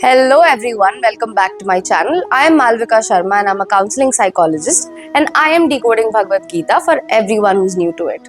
Hello everyone, welcome back to my channel. I am Malvika Sharma and I'm a counseling psychologist and I am decoding Bhagavad Gita for everyone who's new to it.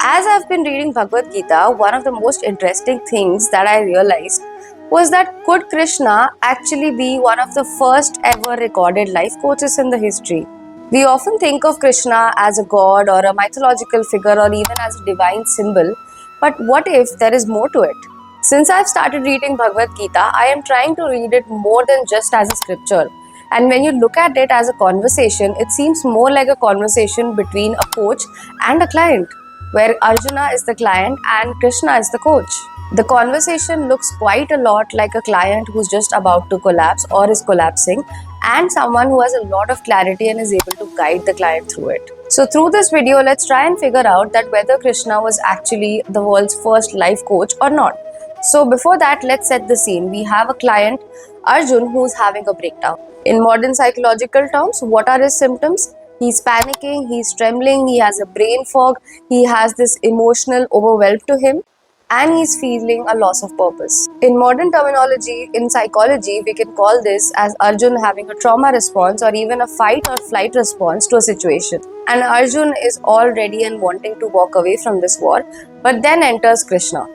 As I've been reading Bhagavad Gita, one of the most interesting things that I realized was that could Krishna actually be one of the first ever recorded life coaches in the history? We often think of Krishna as a god or a mythological figure or even as a divine symbol, but what if there is more to it? Since I've started reading Bhagavad Gita, I am trying to read it more than just as a scripture. And when you look at it as a conversation, it seems more like a conversation between a coach and a client, where Arjuna is the client and Krishna is the coach. The conversation looks quite a lot like a client who's just about to collapse or is collapsing, and someone who has a lot of clarity and is able to guide the client through it. So through this video, let's try and figure out that whether Krishna was actually the world's first life coach or not. So before that, let's set the scene. We have a client, Arjun, who's having a breakdown. In modern psychological terms, what are his symptoms? He's panicking, he's trembling, he has a brain fog, he has this emotional overwhelm to him, and he's feeling a loss of purpose. In modern terminology, in psychology, we can call this as Arjun having a trauma response or even a fight or flight response to a situation. And Arjun is all ready and wanting to walk away from this war, but then enters Krishna.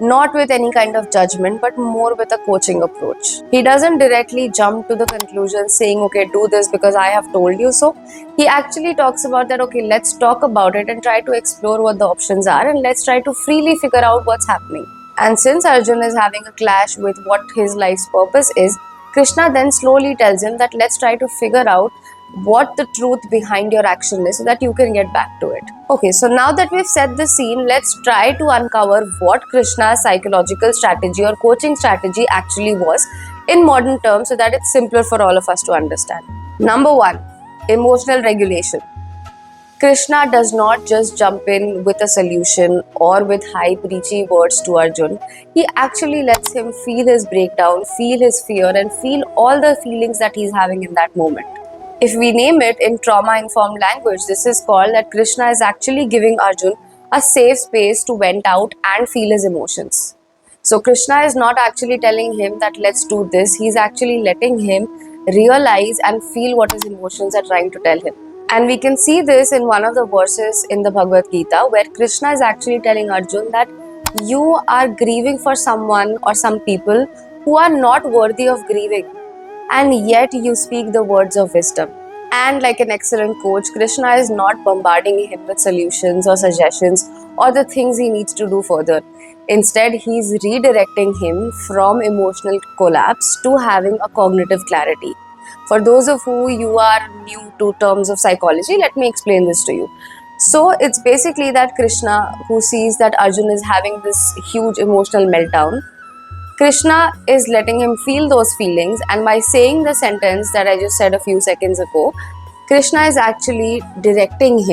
Not with any kind of judgment, but more with a coaching approach. He doesn't directly jump to the conclusion saying, okay, do this because I have told you so. He actually talks about that, okay, let's talk about it and try to explore what the options are and let's try to freely figure out what's happening. And since Arjun is having a clash with what his life's purpose is, Krishna then slowly tells him that let's try to figure out what the truth behind your action is so that you can get back to it. Okay, so now that we've set the scene, let's try to uncover what Krishna's psychological strategy or coaching strategy actually was in modern terms so that it's simpler for all of us to understand. Number one, emotional regulation. Krishna does not just jump in with a solution or with high preachy words to Arjun. He actually lets him feel his breakdown, feel his fear, and feel all the feelings that he's having in that moment. If we name it in trauma-informed language, this is called that Krishna is actually giving Arjun a safe space to vent out and feel his emotions. So Krishna is not actually telling him that let's do this. He's actually letting him realize and feel what his emotions are trying to tell him. And we can see this in one of the verses in the Bhagavad Gita where Krishna is actually telling Arjun that you are grieving for someone or some people who are not worthy of grieving. And yet you speak the words of wisdom. And like an excellent coach, Krishna is not bombarding him with solutions or suggestions or the things he needs to do further. Instead, he's redirecting him from emotional collapse to having a cognitive clarity. For those of you are new to terms of psychology, let me explain this to you. So it's basically that Krishna, who sees that Arjun is having this huge emotional meltdown, Krishna is letting him feel those feelings, and by saying the sentence that I just said a few seconds ago, Krishna is actually redirecting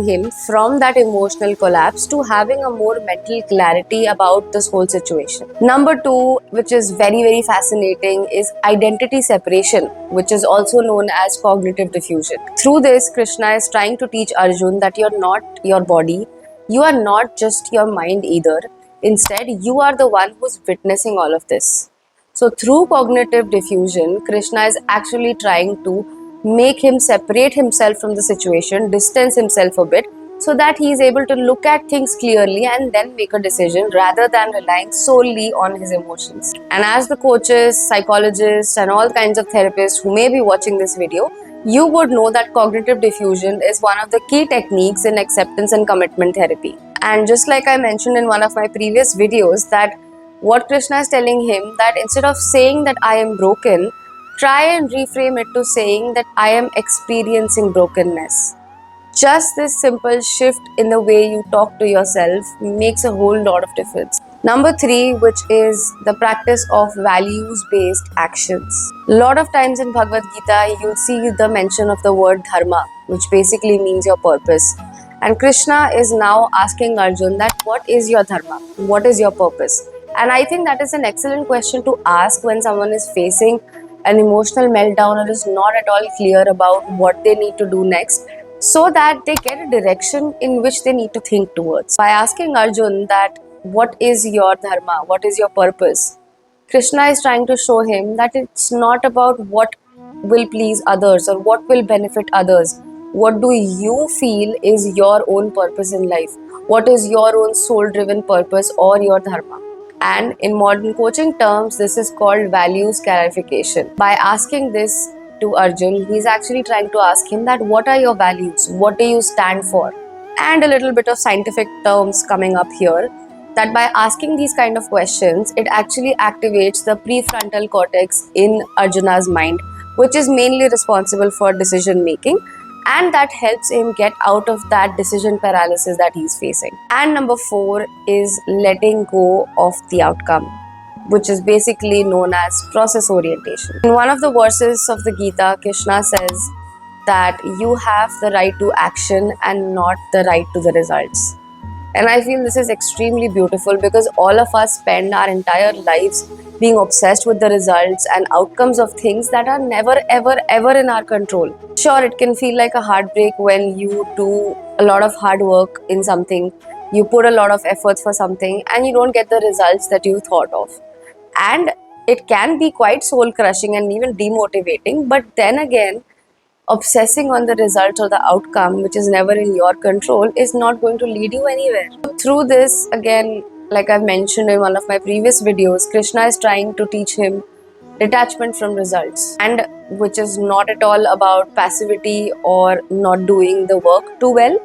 him from that emotional collapse to having a more mental clarity about this whole situation. Number two, which is very, very fascinating, is identity separation, which is also known as cognitive diffusion. Through this, Krishna is trying to teach Arjun that you're not your body, you are not just your mind either. Instead, you are the one who's witnessing all of this. So through cognitive diffusion, Krishna is actually trying to make him separate himself from the situation, distance himself a bit, so that he is able to look at things clearly and then make a decision rather than relying solely on his emotions. And as the coaches, psychologists, and all kinds of therapists who may be watching this video, you would know that cognitive diffusion is one of the key techniques in acceptance and commitment therapy. And just like I mentioned in one of my previous videos, that what Krishna is telling him, that instead of saying that I am broken, try and reframe it to saying that I am experiencing brokenness. Just this simple shift in the way you talk to yourself makes a whole lot of difference. Number three, which is the practice of values-based actions. A lot of times in Bhagavad Gita, you'll see the mention of the word dharma, which basically means your purpose. And Krishna is now asking Arjun that what is your dharma? What is your purpose? And I think that is an excellent question to ask when someone is facing an emotional meltdown or is not at all clear about what they need to do next, so that they get a direction in which they need to think towards. By asking Arjun that what is your dharma, what is your purpose, Krishna is trying to show him that it's not about what will please others or what will benefit others. What do you feel is your own purpose in life? What is your own soul driven purpose or your dharma? And in modern coaching terms, this is called values clarification. By asking this to Arjun, he's actually trying to ask him that what are your values? What do you stand for? And a little bit of scientific terms coming up here, that by asking these kind of questions, it actually activates the prefrontal cortex in Arjuna's mind, which is mainly responsible for decision making, and that helps him get out of that decision paralysis that he's facing. And number 4 is letting go of the outcome, which is basically known as process orientation. In one of the verses of the Gita, Krishna says that you have the right to action and not the right to the results. And I feel this is extremely beautiful because all of us spend our entire lives being obsessed with the results and outcomes of things that are never, ever, ever in our control. Sure, it can feel like a heartbreak when you do a lot of hard work in something, you put a lot of efforts for something, and you don't get the results that you thought of. And it can be quite soul crushing and even demotivating, but then again, obsessing on the result or the outcome, which is never in your control, is not going to lead you anywhere. Through this, again, like I've mentioned in one of my previous videos, Krishna is trying to teach him detachment from results, and which is not at all about passivity or not doing the work too well.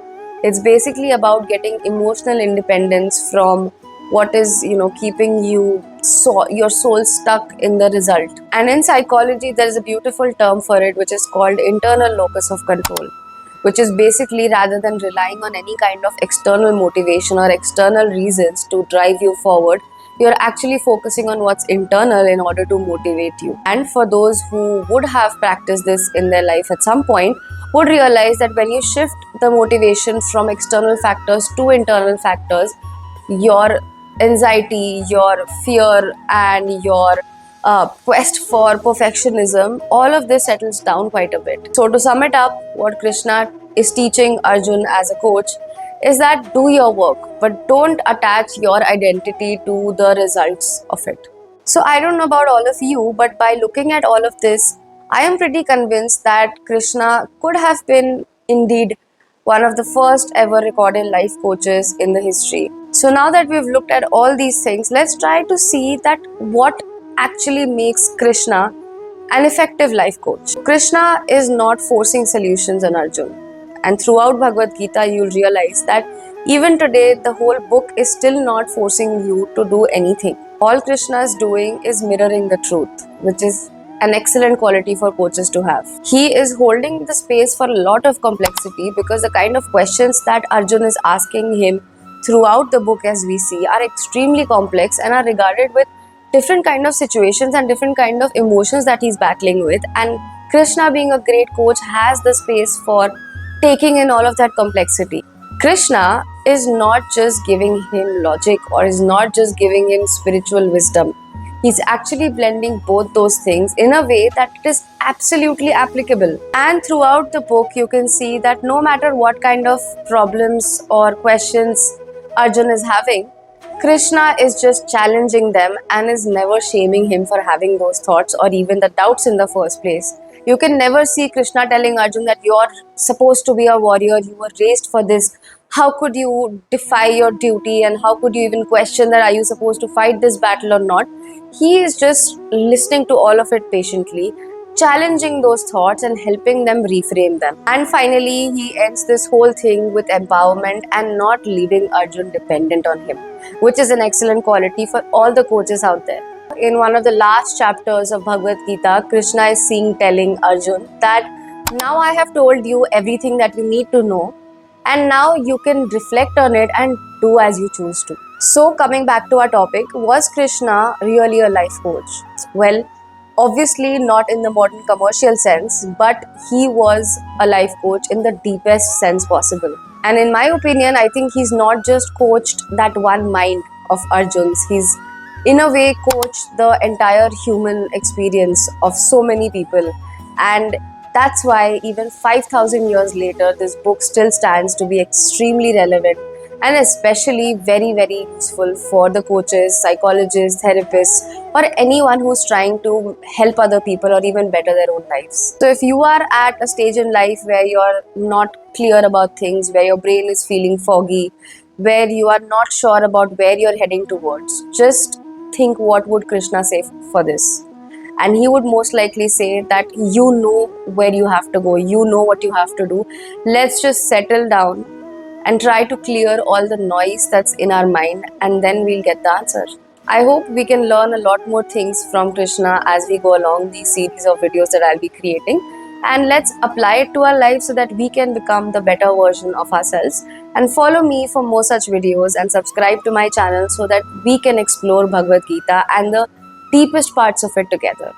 It's basically about getting emotional independence from what is keeping your soul stuck in the result. And in psychology, there is a beautiful term for it, which is called internal locus of control, which is basically, rather than relying on any kind of external motivation or external reasons to drive you forward, you're actually focusing on what's internal in order to motivate you. And for those who would have practiced this in their life at some point, would realize that when you shift the motivation from external factors to internal factors, your anxiety, your fear, and your quest for perfectionism, all of this settles down quite a bit. So to sum it up, what Krishna is teaching Arjun as a coach is that do your work, but don't attach your identity to the results of it. So I don't know about all of you, but by looking at all of this, I am pretty convinced that Krishna could have been indeed one of the first ever recorded life coaches in the history. So now that we've looked at all these things, let's try to see that what actually makes Krishna an effective life coach. Krishna is not forcing solutions on Arjun. And throughout Bhagavad Gita, you'll realize that even today, the whole book is still not forcing you to do anything. All Krishna is doing is mirroring the truth, which is an excellent quality for coaches to have. He is holding the space for a lot of complexity because the kind of questions that Arjun is asking him throughout the book, as we see, are extremely complex and are regarded with different kind of situations and different kind of emotions that he's battling with. And Krishna, being a great coach, has the space for taking in all of that complexity. Krishna is not just giving him logic or is not just giving him spiritual wisdom. He's actually blending both those things in a way that it is absolutely applicable. And throughout the book, you can see that no matter what kind of problems or questions Arjun is having, Krishna is just challenging them and is never shaming him for having those thoughts or even the doubts in the first place. You can never see Krishna telling Arjun that you're supposed to be a warrior, you were raised for this. How could you defy your duty, and how could you even question that are you supposed to fight this battle or not? He is just listening to all of it patiently, challenging those thoughts and helping them reframe them. And finally, he ends this whole thing with empowerment and not leaving Arjun dependent on him, which is an excellent quality for all the coaches out there. In one of the last chapters of Bhagavad Gita, Krishna is telling Arjun that now I have told you everything that you need to know, and now you can reflect on it and do as you choose to. So coming back to our topic, was Krishna really a life coach? Well, obviously not in the modern commercial sense, but he was a life coach in the deepest sense possible. And in my opinion, I think he's not just coached that one mind of Arjun's, he's in a way coached the entire human experience of so many people. And that's why even 5,000 years later, this book still stands to be extremely relevant and especially very very useful for the coaches, psychologists, therapists, or anyone who's trying to help other people or even better their own lives. So if you are at a stage in life where you're not clear about things, where your brain is feeling foggy, where you are not sure about where you're heading towards, just think what would Krishna say for this. And he would most likely say that you know where you have to go, you know what you have to do. Let's just settle down and try to clear all the noise that's in our mind, and then we'll get the answer. I hope we can learn a lot more things from Krishna as we go along these series of videos that I'll be creating. And let's apply it to our lives so that we can become the better version of ourselves. And follow me for more such videos and subscribe to my channel so that we can explore Bhagavad Gita and the deepest parts of it together.